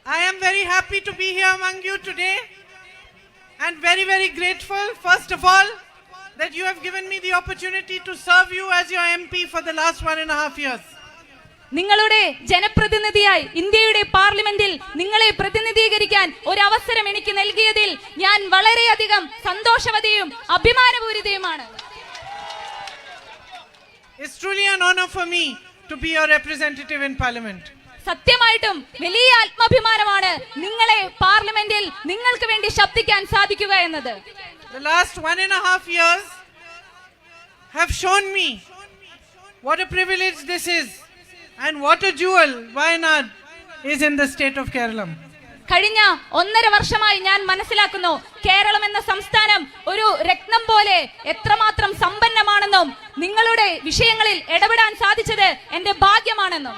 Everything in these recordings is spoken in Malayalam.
I am very happy to be here among you today and very, very grateful, first of all, that you have given me the opportunity to serve you as your MP for the last 1.5 years. നിങ്ങളുടെ ജനപ്രതിനിധിയായി ഇന്ത്യയുടെ പാർലമെന്റിൽ നിങ്ങളെ പ്രതിനിധീകരിക്കാൻ ഒരു അവസരം എനിക്ക് നൽകിയതിൽ ഞാൻ വളരെയധികം സന്തോഷവതിയും അഭിമാനപൂരിതയുമാണ്. It's truly an honor for me to be your representative in parliament. സത്യമായിട്ടും വലിയ ആത്മാഭിമാനമാണ് നിങ്ങളെ പാർലമെന്റിൽ നിങ്ങൾക്ക് വേണ്ടി ശബ്ദിക്കാൻ സാധിക്കുക എന്നത്. The last 1.5 years have shown me what a privilege this is and what a jewel Wayanad is in the state of Kerala. കഴിഞ്ഞ 1.5 വർഷമായി ഞാൻ മനസ്സിലാക്കുന്നു കേരളം എന്ന സംസ്ഥാനം ഒരു രത്നം പോലെ എത്രമാത്രം സമ്പന്നമാണെന്നും നിങ്ങളുടെ വിഷയങ്ങളിൽ ഇടപെടാൻ സാധിച്ചത് എന്റെ ഭാഗ്യമാണെന്നും.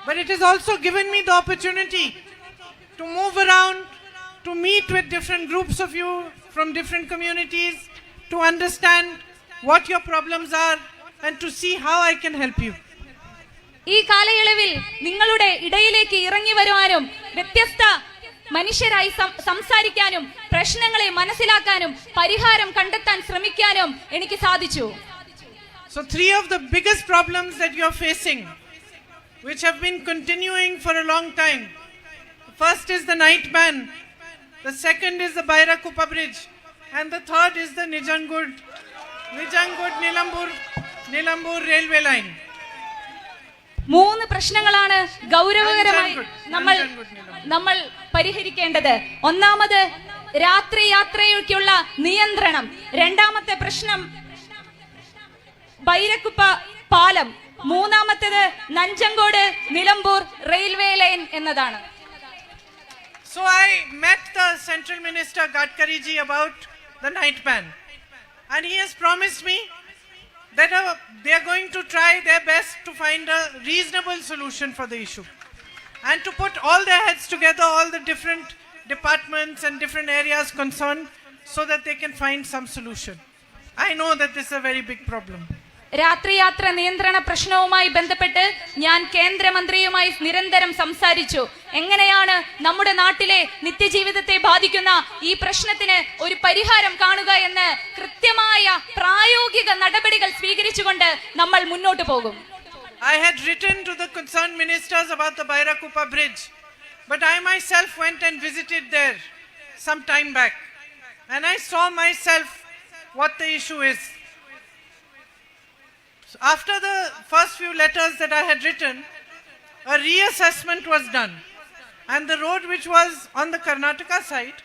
But it has also given me the opportunity to move around, to meet with different groups of you from different communities, to understand what your problems are and to see how I can help you. ഈ കാലയളവിൽ നിങ്ങളുടെ ഇടയിലേക്ക് ഇറങ്ങി വരുവാനും വ്യത്യസ്ത മനുഷ്യരായി സംസാരിക്കാനും പ്രശ്നങ്ങളെ മനസ്സിലാക്കാനും പരിഹാരം കണ്ടെത്താൻ ശ്രമിക്കാനും എനിക്ക് സാധിച്ചു. So 3 of the biggest problems that you are facing, which have been continuing for a long time. The first is the night ban, the second is the Bairakuppa bridge, and the third is the Nijangud Nilambur railway line. 3 പ്രശ്നങ്ങളാണ് ഗൗരവകരമായി നമ്മൾ പരിഹരിക്കേണ്ടത്. ഒന്നാമത് രാത്രി യാത്രയ്ക്കുള്ള നിയന്ത്രണം, രണ്ടാമത്തെ പ്രശ്നം ബൈരക്കുപ്പ പാലം, മൂന്നാമത്തേത് നഞ്ചങ്കോട് നിലമ്പൂർ റെയിൽവേ ലൈൻ എന്നതാണ്. So I met the Central Minister Gadkari ji about the night ban, and he has promised me that they are going to try their best to find a reasonable solution for the issue and to put all their heads together, all the different departments and different areas concerned, so that they can find some solution. I know that this is a very big problem. രാത്രിയാത്ര നിയന്ത്രണ പ്രശ്നവുമായി ബന്ധപ്പെട്ട് ഞാൻ കേന്ദ്രമന്ത്രിയുമായി നിരന്തരം സംസാരിച്ചു. എങ്ങനെയാണ് നമ്മുടെ നാട്ടിലെ നിത്യജീവിതത്തെ ബാധിക്കുന്ന ഈ പ്രശ്നത്തിന് ഒരു പരിഹാരം കാണുക എന്ന് കൃത്യമായ പ്രായോഗിക നടപടികൾ സ്വീകരിച്ചുകൊണ്ട് നമ്മൾ മുന്നോട്ട് പോകും. I had written to the concerned ministers about the Bairakuppa bridge, but I myself went and visited there some time back, and I saw myself what the issue is. After the first few letters that I had written, a reassessment was done, and the road which was on the Karnataka side,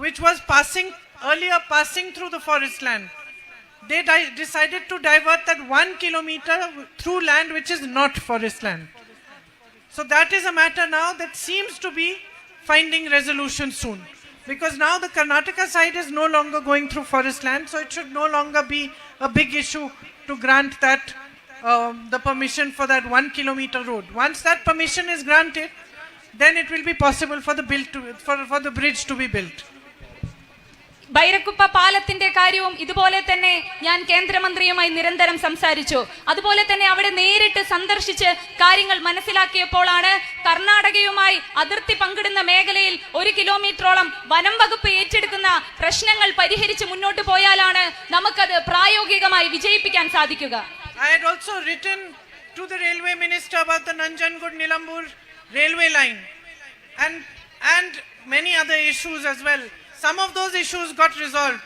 which was passing through the forest land, they decided to divert that 1 kilometer through land which is not forest land. So that is a matter now that seems to be finding resolution soon, because now the Karnataka side is no longer going through forest land, so it should no longer be a big issue to grant that the permission for that 1 kilometer road. Once that permission is granted, then it will be possible for the bridge to be built. Bairakuppa പാലത്തിന്റെ കാര്യവും ഇതുപോലെ തന്നെ ഞാൻ കേന്ദ്രമന്ത്രിയുമായി നിരന്തരം സംസാരിച്ചു. അതുപോലെ തന്നെ അവിടെ നേരിട്ട് സന്ദർശിച്ച് കാര്യങ്ങൾ മനസ്സിലാക്കിയപ്പോഴാണ് കർണാടകയുമായി അതിർത്തി പങ്കിടുന്ന മേഖലയിൽ 1 കിലോമീറ്ററോളം വനം വകുപ്പ് ഏറ്റെടുക്കുന്ന പ്രശ്നങ്ങൾ പരിഹരിച്ച് മുന്നോട്ട് പോയാലാണ് നമുക്കത് പ്രായോഗികമായി വിജയിപ്പിക്കാൻ സാധിക്കുക. I had also written to the railway minister about the Nanjangud Nilambur railway line and many other issues as well. Some of those issues got resolved.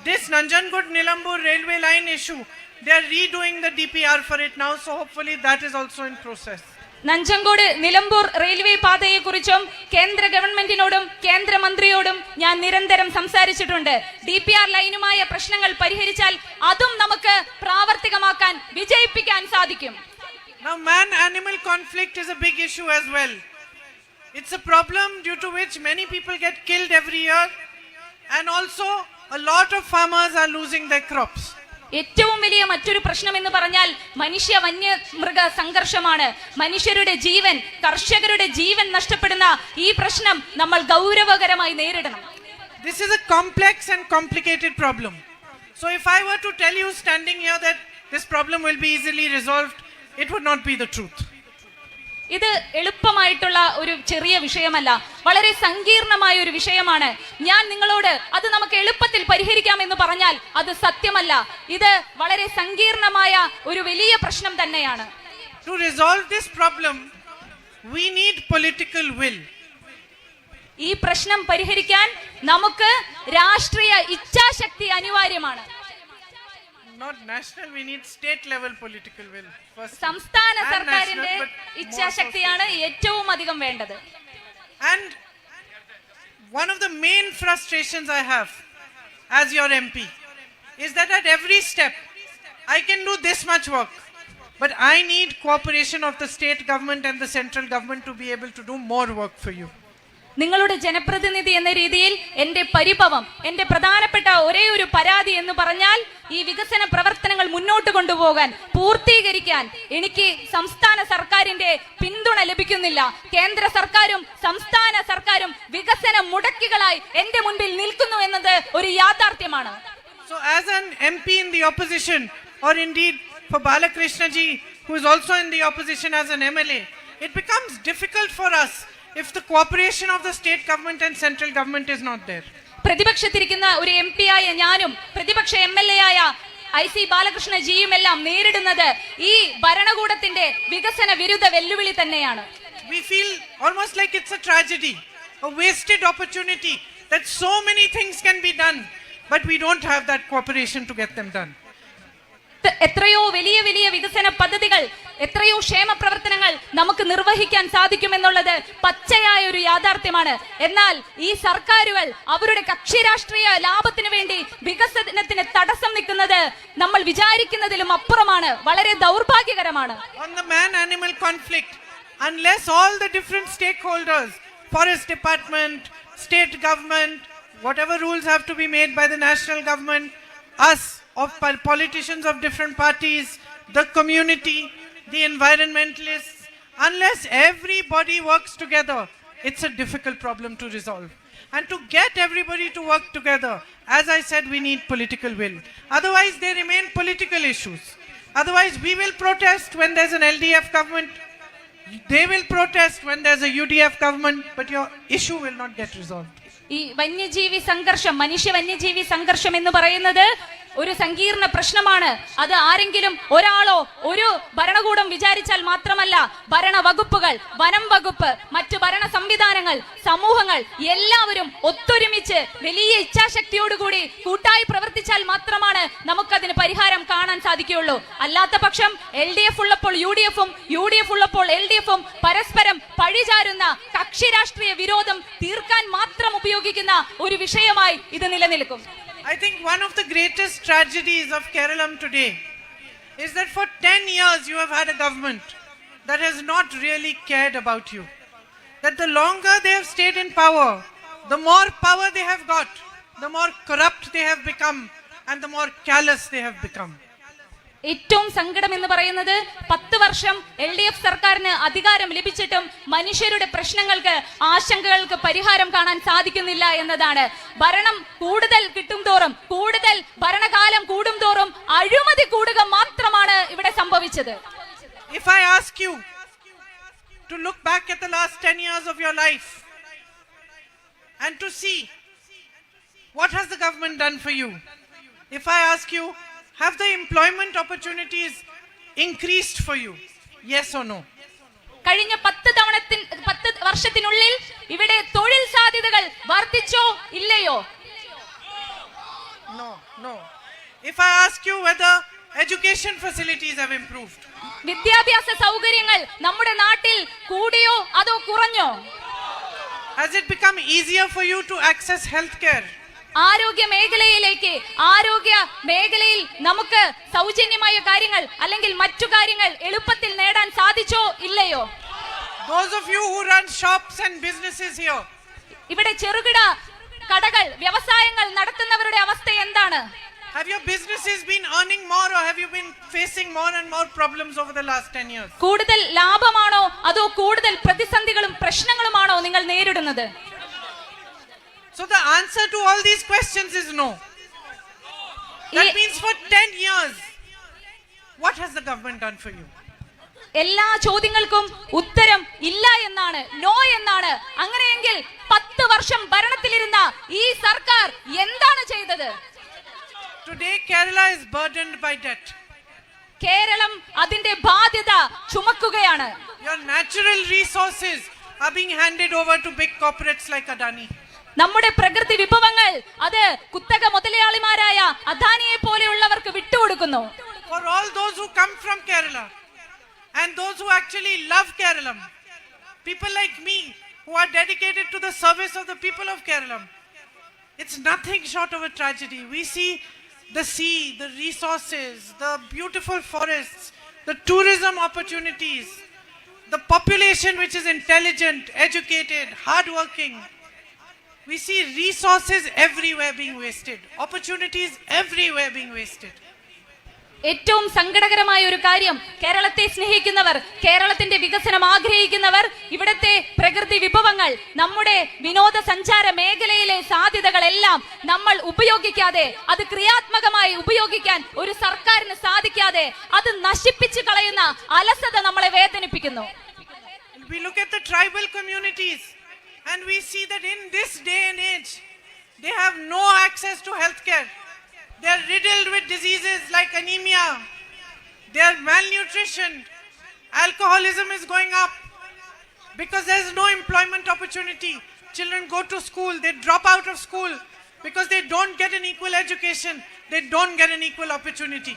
This Nanjangud Nilambur railway line issue, they are redoing the DPR for it now, so hopefully that is also in process. Nanjangud Nilambur railway പാതയെ കുറിച്ചും കേന്ദ്ര ഗവൺമെന്റിനോടും കേന്ദ്രമന്ത്രിയോടും ഞാൻ നിരന്തരം സംസാരിച്ചിട്ടുണ്ട്. DPR ലൈനുമായ പ്രശ്നങ്ങൾ പരിഹരിച്ചാൽ അതും നമുക്ക് പ്രാവർത്തികമാക്കാൻ വിജയിപ്പിക്കാൻ സാധിക്കും. Now man-animal conflict is a big issue as well. It's a problem due to which many people get killed every year, and also a lot of farmers are losing their crops. ഏറ്റവും വലിയ മറ്റൊരു പ്രശ്നം എന്ന് പറഞ്ഞാൽ മനുഷ്യ വന്യമൃഗ സംഘർഷമാണ്. മനുഷ്യരുടെ ജീവൻ, കർഷകരുടെ ജീവൻ നഷ്ടപ്പെടുന്ന ഈ പ്രശ്നം നമ്മൾ ഗൗരവകരമായി നേരിടണം. This is a complex and complicated problem. So if I were to tell you standing here that this problem will be easily resolved, it would not be the truth. ഇത് എളുപ്പമായിട്ടുള്ള ഒരു ചെറിയ വിഷയമല്ല, വളരെ സങ്കീർണമായ ഒരു വിഷയമാണ്. ഞാൻ നിങ്ങളോട് അത് നമുക്ക് എളുപ്പത്തിൽ പരിഹരിക്കാമെന്ന് പറഞ്ഞാൽ അത് സത്യമല്ല. ഇത് വളരെ സങ്കീർണമായ ഒരു വലിയ പ്രശ്നം തന്നെയാണ്. To resolve this problem, we need political will. ഈ പ്രശ്നം പരിഹരിക്കാൻ നമുക്ക് രാഷ്ട്രീയ ഇച്ഛാശക്തി അനിവാര്യമാണ്. Not national, we need state level political will. First, സംസ്ഥാന and സർക്കാരിന്റെ national, but more so ഇച്ഛാശക്തിയാണ് ഏറ്റവും അധികം വേണ്ടത്. And one of the main frustrations I have as your MP is that at every step I can do this much work, but I need cooperation of the state government and the central government to be able to do more work for you. നിങ്ങളുടെ ജനപ്രതിനിധി എന്ന രീതിയിൽ എന്റെ പരിഭവം, എന്റെ പ്രധാനപ്പെട്ട ഒരേ ഒരു പരാതി എന്ന് പറഞ്ഞാൽ ഈ വികസന പ്രവർത്തനങ്ങൾ മുന്നോട്ട് കൊണ്ടുപോകാൻ, പൂർത്തീകരിക്കാൻ എനിക്ക് സംസ്ഥാന സർക്കാരിന്റെ പിന്തുണ ലഭിക്കുന്നില്ല. കേന്ദ്ര സർക്കാരും സംസ്ഥാന സർക്കാരും വികസന മുടക്കികളായി എന്റെ മുൻപിൽ നിൽക്കുന്നു എന്നത് ഒരു യാഥാർത്ഥ്യമാണ്. So as an MP in the opposition, or indeed for Balakrishna ji, who is also in the opposition as an MLA, it becomes difficult for us if the cooperation of the state government and central government is not there. പ്രതിപക്ഷത്തിരിക്കുന്ന ഒരു MP ആയ ഞാനും പ്രതിപക്ഷ MLA ആയ IC ബാലകൃഷ്ണ ജിയും എല്ലാം നേരിടുന്നത് ഈ ഭരണകൂടത്തിന്റെ വികസന വിരുദ്ധ വെല്ലുവിളി തന്നെയാണ്. We feel almost like it's a tragedy, a wasted opportunity, that so many things can be done, but we don't have that cooperation to get them done. എത്രയോ വലിയ വലിയ വികസന പദ്ധതികൾ, എത്രയോ ക്ഷേമ പ്രവർത്തനങ്ങൾ നമുക്ക് നിർവഹിക്കാൻ സാധിക്കുമെന്നുള്ളത് പച്ചയായ ഒരു യാഥാർത്ഥ്യമാണ്. എന്നാൽ ഈ സർക്കാരുകൾ അവരുടെ കക്ഷി രാഷ്ട്രീയ ലാഭത്തിന് വേണ്ടി വികസനത്തിന് തടസ്സം നിൽക്കുന്നത് നമ്മൾ വിചാരിക്കുന്നതിലും അപ്പുറമാണ്. വളരെ ദൗർഭാഗ്യകരമാണ്. On the man-animal conflict, unless all the different stakeholders, forest department, state government, whatever rules have to be made by the national government, us of politicians of different parties, the community, the environmentalists, unless everybody works together, it's a difficult problem to resolve. And to get everybody to work together, as I said, we need political will. Otherwise, they remain political issues. Otherwise, we will protest when there's an LDF government. They will protest when there's a UDF government, but your issue will not get resolved. ഈ വന്യജീവി സംഘർഷം, മനുഷ്യ വന്യജീവി സംഘർഷം എന്ന് പറയുന്നത് ഒരു സങ്കീർണ പ്രശ്നമാണ്. അത് ആരെങ്കിലും ഒരാളോ ഒരു ഭരണകൂടം വിചാരിച്ചാൽ മാത്രമല്ല, ഭരണവകുപ്പുകൾ, വനം വകുപ്പ്, മറ്റു ഭരണ സംവിധാനങ്ങൾ, സമൂഹങ്ങൾ എല്ലാവരും ഒത്തൊരുമിച്ച് വലിയ ഇച്ഛാശക്തിയോടുകൂടി കൂട്ടായി പ്രവർത്തിച്ചാൽ മാത്രമാണ് നമുക്കതിന് പരിഹാരം കാണാൻ സാധിക്കുകയുള്ളൂ. അല്ലാത്ത പക്ഷം LDF ഉള്ളപ്പോൾ UDF-ഉം UDF ഉള്ളപ്പോൾ LDF-ഉം പരസ്പരം പഴിചാരുന്ന കക്ഷി രാഷ്ട്രീയ വിരോധം തീർക്കാൻ മാത്രം ഉപയോഗിക്കുന്ന ഒരു വിഷയമായി ഇത് നിലനിൽക്കും. I think one of the greatest tragedies of Kerala today is that for 10 years you have had a government that has not really cared about you. That the longer they have stayed in power, the more power they have got, the more corrupt they have become, and the more callous they have become. ഏറ്റവും സങ്കടം എന്ന് പറയുന്നത് 10 വർഷം LDF സർക്കാരിന് അധികാരം ലഭിച്ചിട്ടും മനുഷ്യരുടെ പ്രശ്നങ്ങൾക്ക്, ആശങ്കകൾക്ക് പരിഹാരം കാണാൻ സാധിക്കുന്നില്ല എന്നതാണ്. ഭരണം കൂടുതൽ കിട്ടും തോറും, കൂടുതൽ ഭരണകാലം കൂടും തോറും അഴിമതി കൂടുക മാത്രമാണ് ഇവിടെ സംഭവിച്ചത്. If I ask you to look back at the last 10 years of your life and to see what has the government done for you, if I ask you, have the employment opportunities increased for you? Yes or no? കഴിഞ്ഞ 10 വർഷത്തിനുള്ളിൽ ഇവിടെ തൊഴിൽ സാധ്യതകൾ വർദ്ധിച്ചോ ഇല്ലയോ? No. If I ask you whether education facilities have improved, വിദ്യാഭ്യാസ സൗകര്യങ്ങൾ നമ്മുടെ നാട്ടിൽ കൂടിയോ അതോ കുറഞ്ഞോ? has it become easier for you to access healthcare? ആരോഗ്യ മേഖലയിലേക്ക്, ആരോഗ്യ മേഖലയിൽ നമുക്ക് സൗജന്യമായ കാര്യങ്ങൾ അല്ലെങ്കിൽ മറ്റു കാര്യങ്ങൾ എളുപ്പത്തിൽ നേടാൻ സാധിച്ചോ ഇല്ലയോ? Those of you who run shops and businesses here, ഇവിടെ ചെറുകിട കടകൾ, വ്യവസായങ്ങൾ നടത്തുന്നവരുടെ അവസ്ഥ എന്താണ്? have your businesses been earning more, or have you been facing more and more problems over the last 10 years? കൂടുതൽ ലാഭമാണോ അതോ കൂടുതൽ പ്രതിസന്ധികളും പ്രശ്നങ്ങളുമാണോ നിങ്ങൾ നേരിടുന്നത്? So the answer to all these questions is no. That means for 10 years, what has the government done for you? എല്ലാ ചോദ്യങ്ങൾക്കും ഉത്തരം ഇല്ല എന്നാണ്, നോ എന്നാണ്. അങ്ങനെയെങ്കിൽ 10 വർഷം ഭരണത്തിലിരുന്ന ഈ സർക്കാർ എന്താണ് ചെയ്തത്? Today Kerala is burdened by debt. Keralam അതിന്റെ ബാധ്യത ചുമക്കുകയാണ്. Your natural resources are being handed over to big corporates like Adani. നമ്മുടെ പ്രകൃതി വിഭവങ്ങൾ അത് കുത്തക മുതലാളിമാരായ അദാനിയെ പോലെയുള്ളവർക്ക് വിട്ടുകൊടുക്കുന്നു. For all those who come from Kerala and those who actually love Kerala, people like me who are dedicated to the service of the people of Kerala, it's nothing short of a tragedy. We see the sea, the resources, the beautiful forests, the tourism opportunities, the population which is intelligent, educated, hardworking. We see resources everywhere being wasted, opportunities everywhere being wasted. ഏറ്റവും സങ്കടകരമായ ഒരു കാര്യം, കേരളത്തെ സ്നേഹിക്കുന്നവർ, കേരളത്തിന്റെ വികസനം ആഗ്രഹിക്കുന്നവർ ഇവിടത്തെ പ്രകൃതി വിഭവങ്ങൾ, നമ്മുടെ വിനോദസഞ്ചാര മേഖലയിലെ സാധ്യതകളെല്ലാം നമ്മൾ ഉപയോഗിക്കാതെ, അത് ക്രിയാത്മകമായി ഉപയോഗിക്കാൻ ഒരു സർക്കാരിന് സാധിക്കാതെ അത് നശിപ്പിച്ചു കളയുന്ന അലസത നമ്മളെ വേദനിപ്പിക്കുന്നു. We look at the tribal communities and we see that in this day and age they have no access to healthcare. They are riddled with diseases like anemia. They are malnutritioned. Alcoholism is going up because there is no employment opportunity. Children go to school, they drop out of school because they don't get an equal education. They don't get an equal opportunity.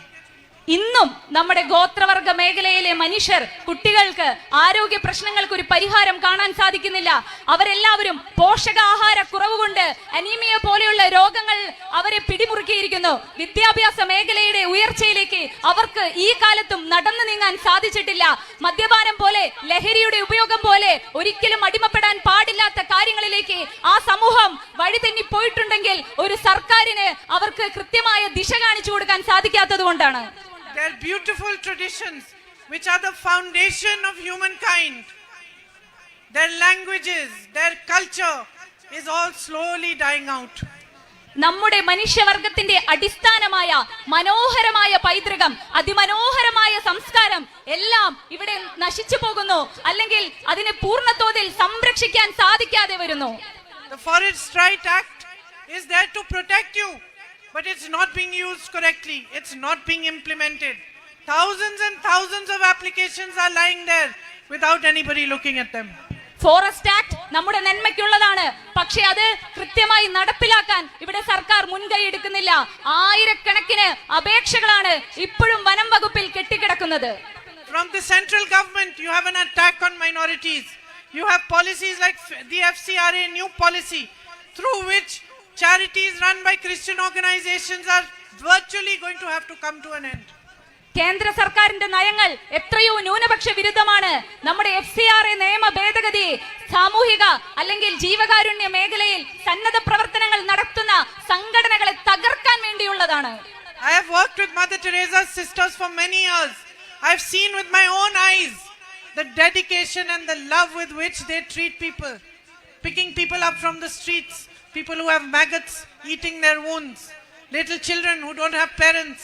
ഇന്നും നമ്മുടെ ഗോത്രവർഗ മേഖലയിലെ മനുഷ്യർ, കുട്ടികൾക്ക് ആരോഗ്യ പ്രശ്നങ്ങൾക്ക് ഒരു പരിഹാരം കാണാൻ സാധിക്കുന്നില്ല. അവരെല്ലാവരും പോഷകാഹാര കുറവ് കൊണ്ട് അനീമിയ പോലെയുള്ള രോഗങ്ങൾ അവരെ പിടിമുറുക്കിയിരിക്കുന്നു. വിദ്യാഭ്യാസ മേഖലയുടെ ഉയർച്ചയിലേക്ക് അവർക്ക് ഈ കാലത്തും നടന്നു നീങ്ങാൻ സാധിച്ചിട്ടില്ല. മദ്യപാനം പോലെ, ലഹരിയുടെ ഉപയോഗം പോലെ ഒരിക്കലും അടിമപ്പെടാൻ പാടില്ലാത്ത കാര്യങ്ങളിലേക്ക് ആ സമൂഹം വഴിതെന്നി പോയിട്ടുണ്ടെങ്കിൽ ഒരു സർക്കാരിന് അവർക്ക് കൃത്യമായ ദിശ കാണിച്ചു കൊടുക്കാൻ സാധിക്കാത്തത് കൊണ്ടാണ്. Their beautiful traditions, which are the foundation of humankind, their languages, their culture is all slowly dying out. നമ്മുടെ മനുഷ്യവർഗത്തിന്റെ അടിസ്ഥാനമായ മനോഹരമായ പൈതൃകം, അതിമനോഹരമായ സംസ്കാരം എല്ലാം ഇവിടെ നശിച്ചു പോകുന്നു, അല്ലെങ്കിൽ അതിനെ പൂർണ്ണതോതിൽ സംരക്ഷിക്കാൻ സാധിക്കാതെ വരുന്നു. The Forest Right Act is there to protect you, but it's not being used correctly. It's not being implemented. Thousands and thousands of applications are lying there without anybody looking at them. Forest act നമ്മുടെ നന്മയ്ക്കുള്ളതാണ്, പക്ഷെ അത് കൃത്യമായി നടപ്പിലാക്കാൻ ഇവിടെ സർക്കാർ മുൻകൈ എടുക്കുന്നില്ല. ആയിരക്കണക്കിന് അപേക്ഷകളാണ് ഇപ്പോഴും വനം വകുപ്പിൽ കെട്ടിക്കിടക്കുന്നത്. From the central government, you have an attack on minorities. You have policies like the FCRA new policy, through which charities run by Christian organizations are virtually going to have to come to an end. കേന്ദ്ര സർക്കാരിന്റെ നയങ്ങൾ എത്രയോ ന്യൂനപക്ഷ വിരുദ്ധമാണ്. നമ്മുടെ FCRA നിയമ ഭേദഗതി സാമൂഹിക അല്ലെങ്കിൽ ജീവകാരുണ്യ മേഖലയിൽ സന്നദ്ധ പ്രവർത്തനങ്ങൾ നടത്തുന്ന സംഘടനകളെ തകർക്കാൻ വേണ്ടിയുള്ളതാണ്. I have worked with Mother Teresa's sisters for many years. I have seen with my own eyes the dedication and the love with which they treat people, picking people up from the streets, people who have maggots eating their wounds, little children who don't have parents.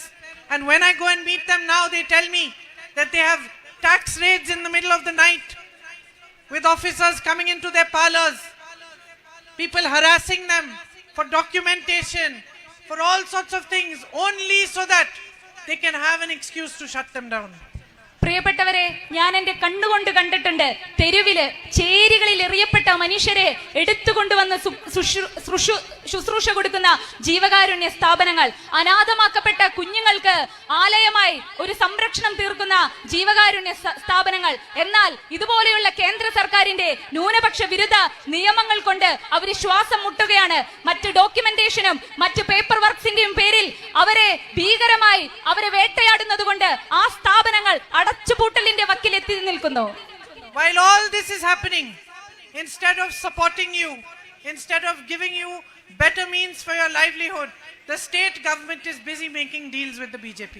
And when I go and meet them now, they tell me that they have tax raids in the middle of the night with officers coming into their parlors, people harassing them for documentation, for all sorts of things, only so that they can have an excuse to shut them down. പ്രിയപ്പെട്ടവരെ, ഞാൻ എന്റെ കണ്ണുകൊണ്ട് കണ്ടിട്ടുണ്ട്. തെരുവില് ചേരികളിൽ എറിയപ്പെട്ട മനുഷ്യരെ എടുത്തുകൊണ്ടുവന്ന് ശുശ്രൂഷ കൊടുക്കുന്ന ജീവകാരുണ്യ സ്ഥാപനങ്ങൾ, അനാഥമാക്കപ്പെട്ട കുഞ്ഞുങ്ങൾക്ക് ആലയമായി ഒരു സംരക്ഷണം തീർക്കുന്ന ജീവകാരുണ്യ സ്ഥാപനങ്ങൾ. എന്നാൽ ഇതുപോലെയുള്ള കേന്ദ്ര സർക്കാരിന്റെ ന്യൂനപക്ഷ വിരുദ്ധ നിയമങ്ങൾ കൊണ്ട് അവർ ശ്വാസം മുട്ടുകയാണ്. മറ്റ് ഡോക്യുമെന്റേഷനും മറ്റ് പേപ്പർ വർക്സിന്റെയും പേരിൽ അവരെ ഭീകരമായി അവരെ വേട്ടയാടുന്നത് കൊണ്ട് ആ സ്ഥാപനങ്ങൾ അടച്ചുപൂട്ടലിന്റെ വക്കിലെത്തി നിൽക്കുന്നു. While all this is happening, instead of supporting you, instead of giving you better means for your livelihood, the state government is busy making deals with the BJP.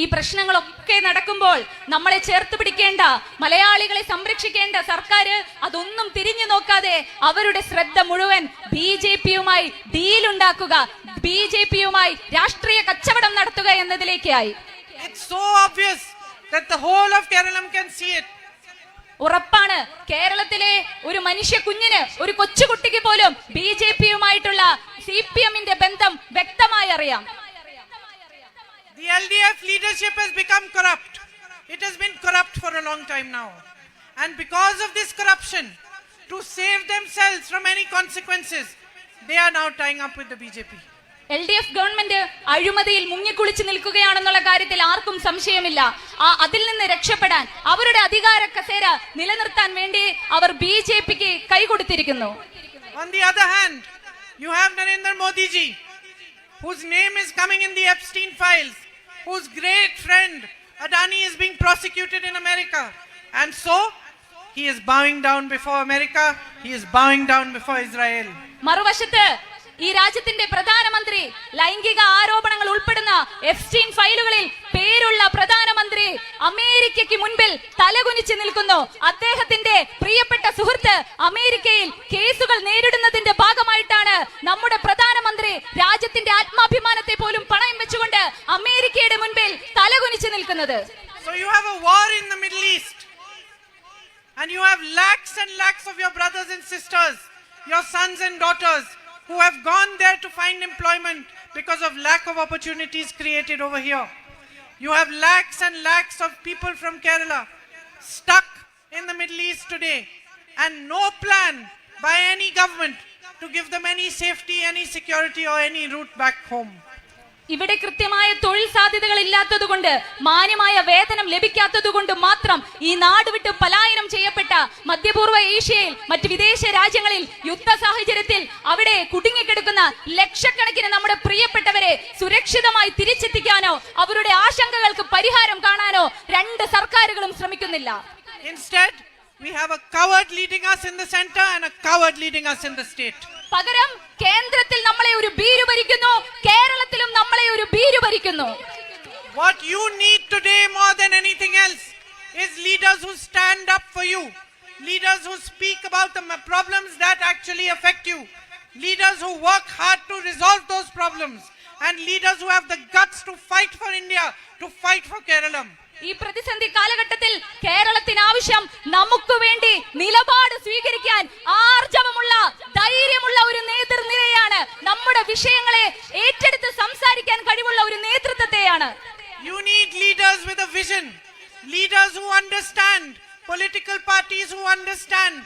ഈ പ്രശ്നങ്ങളൊക്കെ നടക്കുമ്പോൾ നമ്മളെ ചേർത്ത് പിടിക്കേണ്ട, മലയാളികളെ സംരക്ഷിക്കേണ്ട സർക്കാർ അതൊന്നും തിരിഞ്ഞു നോക്കാതെ അവരുടെ ശ്രദ്ധ മുഴുവൻ BJPയുമായി ഡീലുണ്ടാക്കുക, BJPയുമായി രാഷ്ട്രീയ കച്ചവടം നടത്തുക എന്നതിലേക്കായി. It's so obvious that the whole of Kerala can see it. ഉറപ്പാണ്, കേരളത്തിലെ ഒരു മനുഷ്യ കുഞ്ഞിന്, ഒരു കൊച്ചുകുട്ടിക്ക് പോലും BJP-യുമായിട്ടുള്ള CPM-ന്റെ ബന്ധം വ്യക്തമായി അറിയാം. The LDF leadership has become corrupt. It has been corrupt for a long time now. And because of this corruption, to save themselves from any consequences, they are now tying up with the BJP. LDF government അഴിമതിയിൽ മുങ്ങിക്കുളിച്ചു നിൽക്കുകയാണെന്നുള്ള കാര്യത്തിൽ ആർക്കും സംശയമില്ല. അതിൽ നിന്ന് രക്ഷപ്പെടാൻ, അവരുടെ അധികാര കസേര നിലനിർത്താൻ വേണ്ടി അവർ BJP-ക്ക് കൈകൊടുത്തിരിക്കുന്നു. On the other hand, you have Narendra Modi ji, whose name is coming in the Epstein files, whose great friend Adani is being prosecuted in America. And so, he is bowing down before America, he is bowing down before Israel. മറുവശത്ത് ഈ രാജ്യത്തിന്റെ പ്രധാനമന്ത്രി ലൈംഗിക ആരോപണങ്ങൾ ഉൾപ്പെടുന്ന എപ്സ്റ്റീൻ ഫയലുകളിൽ പേരുള്ള പ്രധാനമന്ത്രി അമേരിക്കയ്ക്ക് മുൻപിൽ തലകുനിച്ച് നിൽക്കുന്നു. അദ്ദേഹത്തിന്റെ പ്രിയപ്പെട്ട സുഹൃത്ത് അമേരിക്കയിൽ കേസുകൾ നേരിടുന്നതിന്റെ ഭാഗമായിട്ടാണ് നമ്മുടെ പ്രധാനമന്ത്രി രാജ്യത്തിന്റെ ആത്മാഭിമാനത്തെ പോലും പണയം വെച്ചുകൊണ്ട് അമേരിക്കയുടെ മുൻപിൽ തലകുനിച്ച് നിൽക്കുന്നത്. So you have a war in the Middle East, and you have lakhs and lakhs of your brothers and sisters, your sons and daughters, who have gone there to find employment because of lack of opportunities created over here. You have lakhs and lakhs of people from Kerala stuck in the Middle East today, and no plan by any government to give them any safety, any security or any route back home. ഇവിടെ കൃത്യമായ തൊഴിൽ സാധ്യതകൾ ഇല്ലാത്തതുകൊണ്ട്, മാന്യമായ വേതനം ലഭിക്കാത്തതുകൊണ്ട് മാത്രം ഈ നാട് വിട്ട് പലായനം ചെയ്യപ്പെട്ട മധ്യപൂർവ്വ ഏഷ്യയിൽ, മറ്റ് വിദേശ രാജ്യങ്ങളിൽ യുദ്ധ സാഹചര്യത്തിൽ അവിടെ കുടുങ്ങിക്കിടക്കുന്ന ലക്ഷക്കണക്കിന് നമ്മുടെ പ്രിയപ്പെട്ടവരെ സുരക്ഷിതമായി തിരിച്ചെത്തിക്കാനോ അവരുടെ ആശങ്കകൾക്ക് പരിഹാരം കാണാനോ രണ്ട് സർക്കാരുകളും ശ്രമിക്കുന്നില്ല. Instead, we have a coward leading us in the center and a coward leading us in the state. പകരം കേന്ദ്രത്തിൽ നമ്മളെ ഒരു ഭീരു ഭരിക്കുന്നു, കേരളത്തിലും നമ്മളെ ഒരു ഭീരു ഭരിക്കുന്നു. What you need today more than anything else is leaders who stand up for you, leaders who speak about the problems that actually affect you, leaders who work hard to resolve those problems, and leaders who have the guts to fight for India, to fight for Kerala. ഈ പ്രതിസന്ധി കാലഘട്ടത്തിൽ കേരളത്തിന് ആവശ്യം നമുക്ക് വേണ്ടി നിലപാട് സ്വീകരിക്കാൻ ആർജവമുള്ള, ധൈര്യമുള്ള ഒരു നേതൃനിരയാണ്. നമ്മുടെ വിഷയങ്ങളെ ഏറ്റെടുത്ത് സംസാരിക്കാൻ കഴിവുള്ള ഒരു നേതൃത്വത്തെയാണ്. You need leaders with a vision, leaders who understand, political parties who understand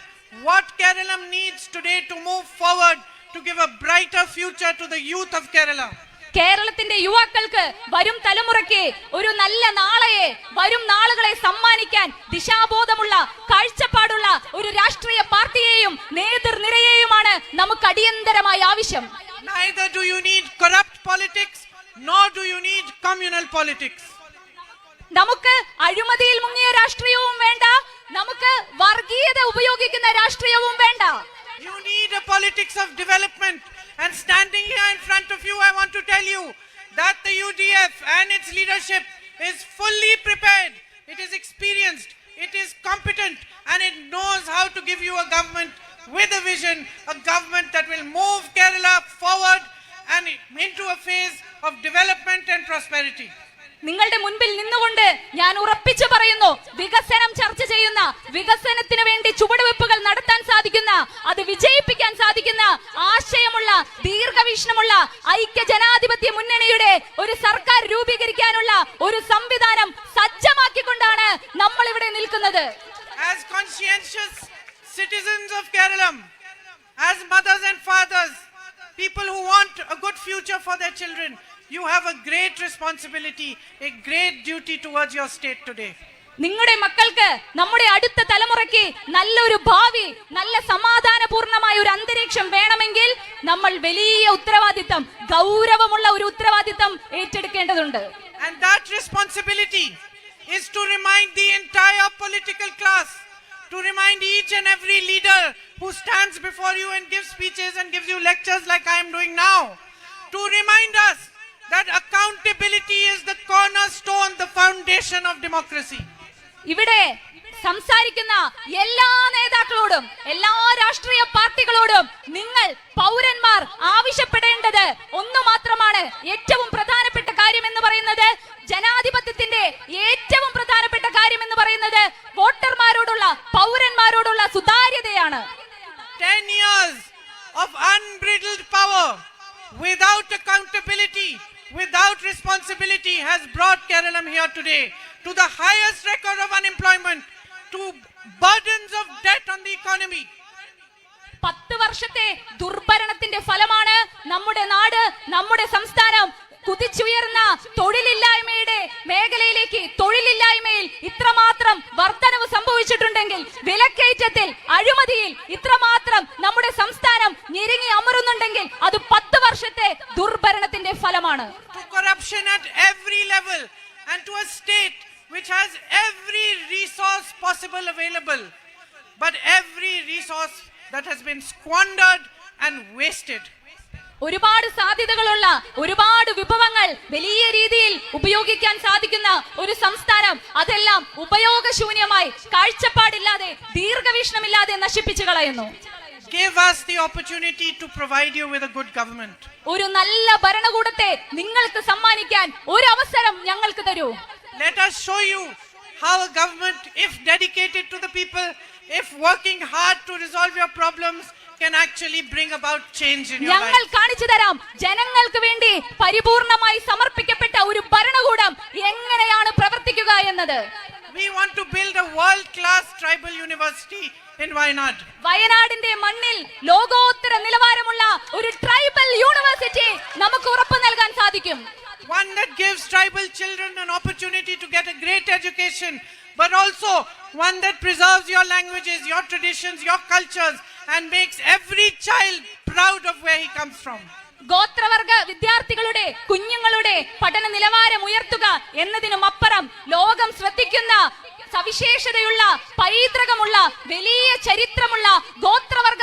what Kerala needs today to move forward, to give a brighter future to the youth of Kerala. കേരളത്തിന്റെ യുവാക്കൾക്ക്, വരും തലമുറയ്ക്ക് ഒരു നല്ല നാളെയെ, വരും നാളുകളെ സമ്മാനിക്കാൻ ദിശാബോധമുള്ള, കാഴ്ചപ്പാടുള്ള ഒരു രാഷ്ട്രീയ പാർട്ടിയെയും നേതൃനിരയെയുമാണ് നമുക്ക് അടിയന്തരമായി ആവശ്യം. Neither do you need corrupt politics, nor do you need communal politics. നമുക്ക് അഴിമതിയിൽ മുങ്ങിയ രാഷ്ട്രീയവും വേണ്ട, നമുക്ക് വർഗീയത ഉപയോഗിക്കുന്ന രാഷ്ട്രീയവും വേണ്ട. You need a politics of development. And standing here in front of you, I want to tell you that the UDF and its leadership is fully prepared. It is experienced, it is competent, and it knows how to give you a government with a vision, a government that will move Kerala forward and into a phase of development and prosperity. നിങ്ങളുടെ മുൻപിൽ നിന്നുകൊണ്ട് ഞാൻ ഉറപ്പിച്ചു പറയുന്നു, വികസനം ചർച്ച ചെയ്യുന്ന, വികസനത്തിന് വേണ്ടി ചുവടുവെപ്പുകൾ നടത്താൻ സാധിക്കുന്ന, അത് വിജയിപ്പിക്കാൻ സാധിക്കുന്ന ആശയമുള്ള, ദീർഘവീക്ഷണമുള്ള ഐക്യ ജനാധിപത്യ മുന്നണിയുടെ ഒരു സർക്കാർ രൂപീകരിക്കാനുള്ള ഒരു സംവിധാനം സജ്ജമാക്കിക്കൊണ്ടാണ് നമ്മൾ ഇവിടെ നിൽക്കുന്നത്. As conscientious citizens of Kerala, as mothers and fathers, people who want a good future for their children, you have a great responsibility, a great duty towards your state today. നിങ്ങളുടെ മക്കൾക്ക്, നമ്മുടെ അടുത്ത തലമുറയ്ക്ക് നല്ലൊരു ഭാവി, നല്ല സമാധാനപൂർണമായ ഒരു അന്തരീക്ഷം വേണമെങ്കിൽ നമ്മൾ വലിയ ഉത്തരവാദിത്തം, ഗൗരവമുള്ള ഒരു ഉത്തരവാദിത്തം ഏറ്റെടുക്കേണ്ടതുണ്ട്. And that responsibility is to remind the entire political class, to remind each and every leader who stands before you and gives speeches and gives you lectures like I am doing now, to remind us that accountability is the cornerstone, the foundation of democracy. ഇവിടെ സംസാരിക്കുന്ന എല്ലാ നേതാക്കളോടും, എല്ലാ രാഷ്ട്രീയ പാർട്ടികളോടും നിങ്ങൾ പൗരന്മാർ ആവശ്യപ്പെടേണ്ടത് ഒന്നു മാത്രമാണ്. ഏറ്റവും പ്രധാനപ്പെട്ട കാര്യം എന്ന് പറയുന്നത് ജനാധിപത്യത്തിന്റെ ഏറ്റവും പ്രധാനപ്പെട്ട കാര്യം എന്ന് പറയുന്നത് വോട്ടർമാരോടുള്ള പൗരന്മാരോടുള്ള സുതാര്യതയാണ്. 10 years of unbridled power without accountability, without responsibility has brought Kerala here today to the highest record of unemployment, to burdens of debt on the economy. 10 വർഷത്തെ ദുർഭരണത്തിന്റെ ഫലമാണ് നമ്മുടെ നാട്, നമ്മുടെ സംസ്ഥാനം കുതിച്ചുയർന്ന തൊഴിലില്ലായ്മയുടെ മേഖലയിലേക്ക്, തൊഴിലില്ലായ്മയിൽ ഇത്രമാത്രം വർധനവ് സംഭവിച്ചിട്ടുണ്ടെങ്കിൽ, വിലക്കയറ്റത്തിൽ, അഴിമതിയിൽ ഇത്രമാത്രം നമ്മുടെ സംസ്ഥാനം ഞെരുങ്ങി അമരുന്നുണ്ടെങ്കിൽ അത് 10 വർഷത്തെ ദുർഭരണത്തിന്റെ ഫലമാണ്. To corruption at every level and to a state which has every resource possible available, but every resource that has been squandered and wasted. ഒരുപാട് സാധ്യതകളുള്ള, ഒരുപാട് വിഭവങ്ങൾ വലിയ രീതിയിൽ ഉപയോഗിക്കാൻ സാധിക്കുന്ന ഒരു സംസ്ഥാനം, അതെല്ലാം ഉപയോഗശൂന്യമായി, കാഴ്ചപ്പാടില്ലാതെ, ദീർഘവീക്ഷണമില്ലാതെ നശിപ്പിച്ചു കളയുന്നു. Give us the opportunity to provide you with a good government. ഒരു നല്ല ഭരണകൂടത്തെ നിങ്ങൾക്ക് സമ്മാനിക്കാൻ ഒരു അവസരം ഞങ്ങൾക്ക് തരൂ. Let us show you how a government, if dedicated to the people, if working hard to resolve your problems, can actually bring about change in your ഞങ്ങൾ life. കാണിച്ചു തരാം ജനങ്ങൾക്ക് വേണ്ടി പരിപൂർണമായി സമർപ്പിക്കപ്പെട്ട ഒരു ഭരണകൂടം എങ്ങനെയാണ് പ്രവർത്തിക്കുക എന്നത്. We want to build a world-class tribal university in Wayanad. വയനാടിന്റെ മണ്ണിൽ ലോകോത്തര നിലവാരമുള്ള ഒരു ട്രൈബൽ യൂണിവേഴ്സിറ്റി നമുക്ക് ഉറപ്പു നൽകാൻ സാധിക്കും. One that gives tribal children an opportunity to get a great education, but also one that preserves your languages, your traditions, your cultures, and makes every child proud of where he comes from. ഗോത്രവർഗ വിദ്യാർത്ഥികളുടെ കുഞ്ഞുങ്ങളുടെ പഠന നിലവാരം ഉയർത്തുക എന്നതിനും അപ്പുറം ലോകം ശ്രദ്ധിക്കുന്ന സവിശേഷതയുള്ള, പൈതൃകമുള്ള, വലിയ ചരിത്രമുള്ള ഗോത്രവർഗ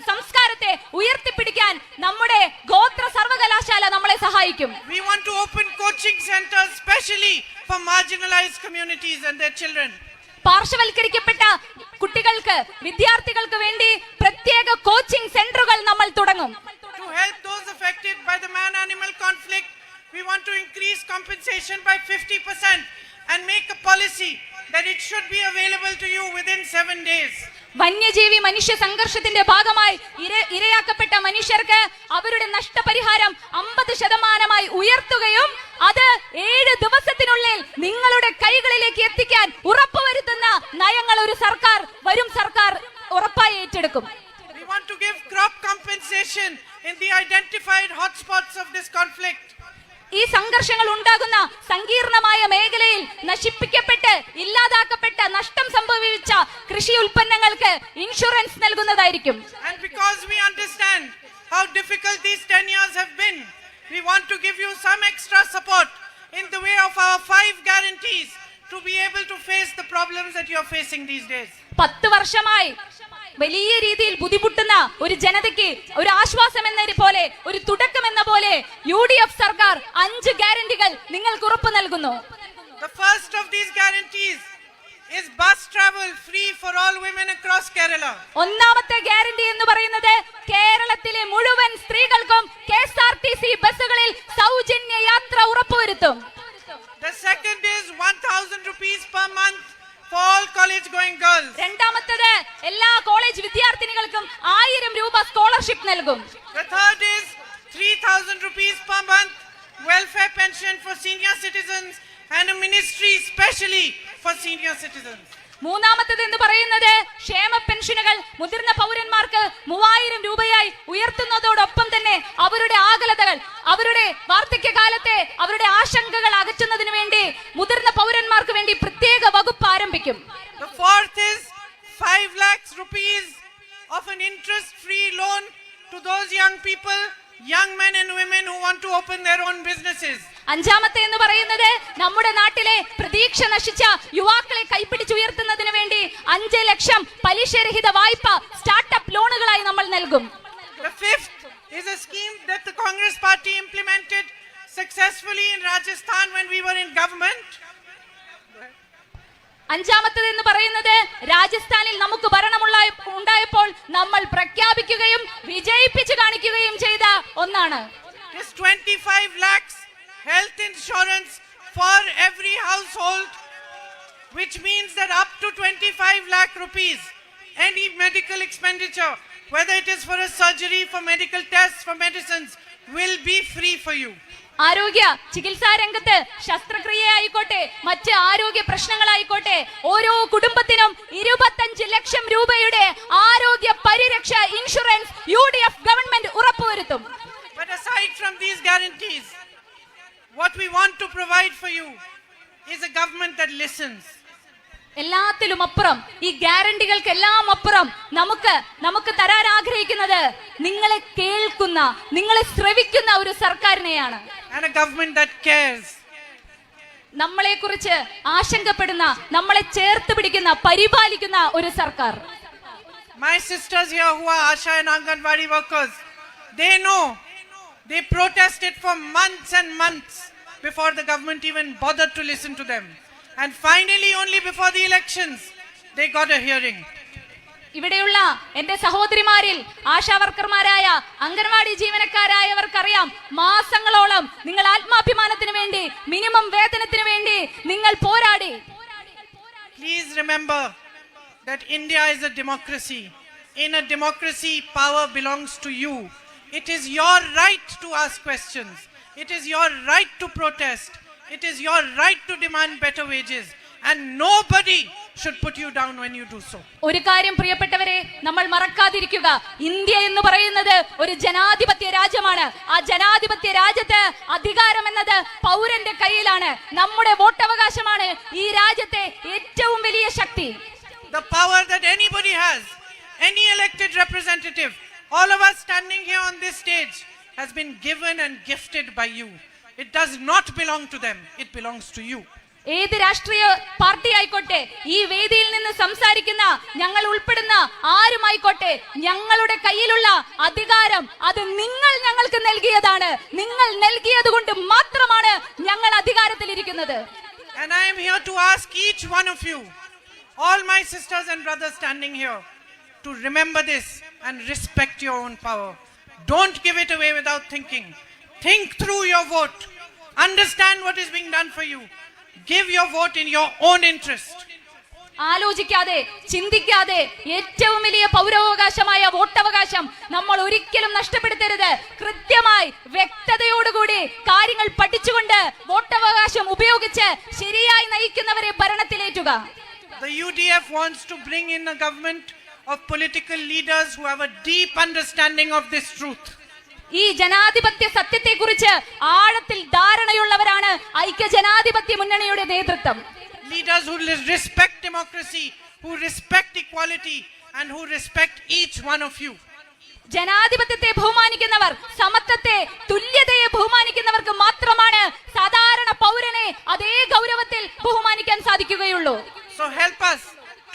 സംസ്കാരത്തെ ഉയർത്തിപ്പിടിക്കാൻ നമ്മുടെ ഗോത്ര സർവകലാശാല നമ്മളെ സഹായിക്കും. We want to open coaching centers specially for marginalized communities and their children. പാർശ്വവൽക്കരിക്കപ്പെട്ട കുട്ടികൾക്ക്, വിദ്യാർത്ഥികൾക്ക് വേണ്ടി പ്രത്യേക കോച്ചിംഗ് സെന്ററുകൾ നമ്മൾ തുടങ്ങും. To help those affected by the man-animal conflict, we want to increase compensation by 50% and make a policy that it should be available to you within 7 days. വന്യജീവി മനുഷ്യ സംഘർഷത്തിന്റെ ഭാഗമായി ഇരയാക്കപ്പെട്ട മനുഷ്യർക്ക് അവരുടെ നഷ്ടപരിഹാരം 50% ഉയർത്തുകയും അത് 7 ദിവസത്തിനുള്ളിൽ നിങ്ങളുടെ കൈകളിലേക്ക് എത്തിക്കാൻ ഉറപ്പുവരുത്തുന്ന നയങ്ങൾ ഒരു സർക്കാർ, വരും സർക്കാർ ഉറപ്പായി ഏറ്റെടുക്കും. We want to give crop compensation in the identified hotspots of this conflict. ഈ സംഘർഷങ്ങൾ ഉണ്ടാകുന്ന സങ്കീർണമായ മേഖലയിൽ നശിപ്പിക്കപ്പെട്ട്, ഇല്ലാതാക്കപ്പെട്ട, നഷ്ടം സംഭവിച്ച കൃഷി ഉൽപ്പന്നങ്ങൾക്ക് ഇൻഷുറൻസ് നൽകുന്നതായിരിക്കും. And because we understand how difficult these 10 years have been, we want to give you some extra support in the way of our 5 guarantees to be able to face the problems that you are facing these days. 10 വർഷമായി വലിയ രീതിയിൽ ബുദ്ധിമുട്ടുന്ന ഒരു ജനതയ്ക്ക് ഒരു ആശ്വാസം എന്ന പോലെ, ഒരു തുടക്കം എന്ന പോലെ UDF സർക്കാർ 5 ഗ്യാരണ്ടികൾ നിങ്ങൾക്ക് ഉറപ്പ് നൽകുന്നു. The first of these guarantees is bus travel free for all women across Kerala. ഒന്നാമത്തെ ഗ്യാരണ്ടി എന്ന് പറയുന്നത് കേരളത്തിലെ മുഴുവൻ സ്ത്രീകൾക്കും KSRTC ബസ്സുകളിൽ സൗജന്യ യാത്ര ഉറപ്പുവരുത്തും. The second is 1000 rupees per month for all college going girls. രണ്ടാമത്തേത് എല്ലാ കോളേജ് വിദ്യാർത്ഥിനികൾക്കും 1000 രൂപ സ്കോളർഷിപ്പ് നൽകും. The third is 3000 rupees per month welfare pension for senior citizens and a ministry specially for senior citizens. മൂന്നാമത്തേത് എന്ന് പറയുന്നത് ക്ഷേമ പെൻഷനുകൾ മുതിർന്ന പൗരന്മാർക്ക് 3000 രൂപയായി ഉയർത്തുന്നതോടൊപ്പം തന്നെ അവരുടെ ആകുലതകൾ, അവരുടെ വാർദ്ധക്യകാലത്തെ അവരുടെ ആശങ്കകൾ അകറ്റുന്നതിന് വേണ്ടി മുതിർന്ന പൗരന്മാർക്ക് വേണ്ടി പ്രത്യേക വകുപ്പ് ആരംഭിക്കും. The fourth is 5 lakhs rupees of an interest-free loan to those young people, young men and women who want to open their own businesses. അഞ്ചാമത്തെ എന്ന് പറയുന്നത് നമ്മുടെ നാട്ടിലെ പ്രതീക്ഷ നശിച്ച യുവാക്കളെ കൈപ്പിടിച്ചുയർത്തുന്നതിന് വേണ്ടി 5 ലക്ഷം പലിശരഹിത വായ്പ സ്റ്റാർട്ടപ്പ് ലോണുകളായി നമ്മൾ നൽകും. The fifth is a scheme that the Congress party implemented successfully in Rajasthan when we were in government. അഞ്ചാമത്തേത് എന്ന് പറയുന്നത് രാജസ്ഥാനിൽ നമുക്ക് ഉണ്ടായപ്പോൾ നമ്മൾ പ്രഖ്യാപിക്കുകയും വിജയിപ്പിച്ചു കാണിക്കുകയും ചെയ്ത ഒന്നാണ്. This 25 lakhs health insurance for every household, which means that up to 25 lakh rupees, any medical expenditure, whether it is for a surgery, for medical tests, for medicines, will be free for you. ആരോഗ്യ ചികിത്സാ രംഗത്ത് ശസ്ത്രക്രിയ ആയിക്കോട്ടെ, മറ്റ് ആരോഗ്യ പ്രശ്നങ്ങളായിക്കോട്ടെ, ഓരോ കുടുംബത്തിനും 25 ലക്ഷം രൂപയുടെ ആരോഗ്യ പരിരക്ഷ ഇൻഷുറൻസ് UDF ഗവൺമെന്റ് ഉറപ്പുവരുത്തും. But aside from these guarantees, what we want to provide for you is a government that listens. എല്ലാത്തിലും അപ്പുറം, ഈ ഗ്യാരണ്ടികൾക്കെല്ലാം അപ്പുറം നമുക്ക് തരാൻ ആഗ്രഹിക്കുന്നത് നിങ്ങളെ കേൾക്കുന്ന, നിങ്ങളെ ശ്രവിക്കുന്ന ഒരു സർക്കാരിനെയാണ്. And a government that cares. നമ്മളെ കുറിച്ച് ആശങ്കപ്പെടുന്ന, നമ്മളെ ചേർത്ത് പിടിക്കുന്ന, പരിപാലിക്കുന്ന ഒരു സർക്കാർ. My sisters here who are Asha and Anganwadi workers, they know. They protested for months and months before the government even bothered to listen to them. And finally, only before the elections, they got a hearing. ഇവിടെയുള്ള എന്റെ സഹോദരിമാരിൽ ആശാവർക്കർമാരായ, അംഗൻവാടി ജീവനക്കാരായവർക്കറിയാം, മാസങ്ങളോളം നിങ്ങൾ ആത്മാഭിമാനത്തിന് വേണ്ടി, മിനിമം വേതനത്തിന് വേണ്ടി നിങ്ങൾ പോരാടി. Please remember that India is a democracy. In a democracy, power belongs to you. It is your right to ask questions. It is your right to protest. It is your right to demand better wages. And nobody should put you down when you do so. ഒരു കാര്യം പ്രിയപ്പെട്ടവരെ, നമ്മൾ മറക്കാതിരിക്കുക, ഇന്ത്യ എന്ന് പറയുന്നത് ഒരു ജനാധിപത്യ രാജ്യമാണ്. ആ ജനാധിപത്യ രാജ്യത്ത് അധികാരം എന്നത് പൗരന്റെ കയ്യിലാണ്. നമ്മുടെ വോട്ടവകാശമാണ് ഈ രാജ്യത്തെ ഏറ്റവും വലിയ ശക്തി. The power that anybody has, any elected representative, all of us standing here on this stage, has been given and gifted by you. It does not belong to them. It belongs to you. ഏത് രാഷ്ട്രീയ പാർട്ടി ആയിക്കോട്ടെ, ഈ വേദിയിൽ നിന്ന് സംസാരിക്കുന്ന ഞങ്ങൾ ഉൾപ്പെടുന്ന ആരുമായിക്കോട്ടെ, ഞങ്ങളുടെ കയ്യിലുള്ള അധികാരം അത് നിങ്ങൾ ഞങ്ങൾക്ക് നൽകിയതാണ്. നിങ്ങൾ നൽകിയത് കൊണ്ട് മാത്രമാണ് ഞങ്ങൾ അധികാരത്തിലിരിക്കുന്നത്. And I am here to ask each one of you, all my sisters and brothers standing here, to remember this and respect your own power. Don't give it away without thinking. Think through your vote. Understand what is being done for you. Give your vote in your own interest. ആലോചിക്കാതെ, ചിന്തിക്കാതെ, ഏറ്റവും വലിയ പൗരാവകാശമായ വോട്ടവകാശം നമ്മൾ ഒരിക്കലും നഷ്ടപ്പെടുത്തരുത്. കൃത്യമായി വ്യക്തതയോടുകൂടി കാര്യങ്ങൾ പഠിച്ചുകൊണ്ട് വോട്ടവകാശം ഉപയോഗിച്ച് ശരിയായി നയിക്കുന്നവരെ ഭരണത്തിലേറ്റുക. The UDF wants to bring in a government of political leaders who have a deep understanding of this truth. ഈ ജനാധിപത്യ സത്യത്തെക്കുറിച്ച് ആഴത്തിൽ ധാരണയുള്ളവരാണ് ഐക്യ ജനാധിപത്യ മുന്നണിയുടെ നേതൃത്വം. Leaders who respect democracy, who respect equality, and who respect each one of you. ജനാധിപത്യത്തെ ബഹുമാനിക്കുന്നവർ, സമത്വത്തെ, തുല്യതയെ ബഹുമാനിക്കുന്നവർക്ക് മാത്രമാണ് സാധാരണ പൗരനെ അതേ ഗൗരവത്തിൽ ബഹുമാനിക്കാൻ സാധിക്കുകയുള്ളൂ. So help us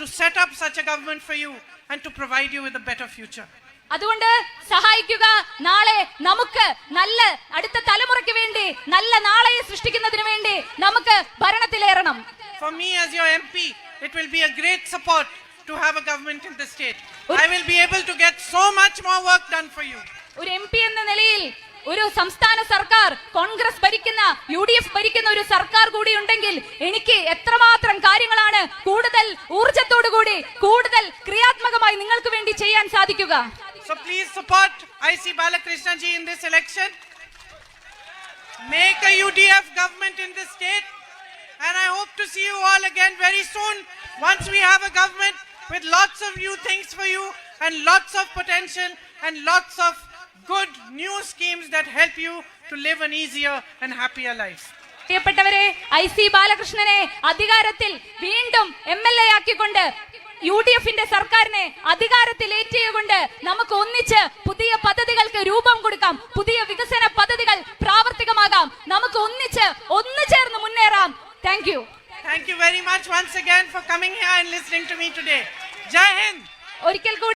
to set up such a government for you and to provide you with a better future. അതുകൊണ്ട് സഹായിക്കുക. നാളെ നമുക്ക് നല്ല അടുത്ത തലമുറയ്ക്ക് വേണ്ടി നല്ല നാളെയെ സൃഷ്ടിക്കുന്നതിന് വേണ്ടി നമുക്ക് ഭരണത്തിലേറണം. For me as your MP, it will be a great support to have a government in the state. I will be able to get so much more work done for you. ഒരു MP എന്ന നിലയിൽ ഒരു സംസ്ഥാന സർക്കാർ, കോൺഗ്രസ് ഭരിക്കുന്ന, UDF ഭരിക്കുന്ന ഒരു സർക്കാർ കൂടി ഉണ്ടെങ്കിൽ എനിക്ക് എത്രമാത്രം കാര്യങ്ങളാണ് കൂടുതൽ ഊർജത്തോടുകൂടി, കൂടുതൽ ക്രിയാത്മകമായി നിങ്ങൾക്ക് വേണ്ടി ചെയ്യാൻ സാധിക്കുക. So please support IC Balakrishna ji in this election. Make a UDF government in this state. And I hope to see you all again very soon once we have a government with lots of new things for you and lots of potential and lots of good new schemes that help you to live an easier and happier life. പ്രിയപ്പെട്ടവരെ, IC ബാലകൃഷ്ണനെ അധികാരത്തിൽ വീണ്ടും MLA ആക്കിക്കൊണ്ട് UDFന്റെ സർക്കാരിനെ അധികാരത്തിലേറ്റിയുകൊണ്ട് നമുക്ക് ഒന്നിച്ച് പുതിയ പദ്ധതികൾക്ക് രൂപം കൊടുക്കാം. പുതിയ വികസന പദ്ധതികൾ പ്രാവർത്തികമാകാം. നമുക്ക് ഒന്നു ചേർന്ന് മുന്നേറാം. Thank you. Thank you very much once again for coming here and listening to me today. Jai Hind. ഒരിക്കൽ കൂടി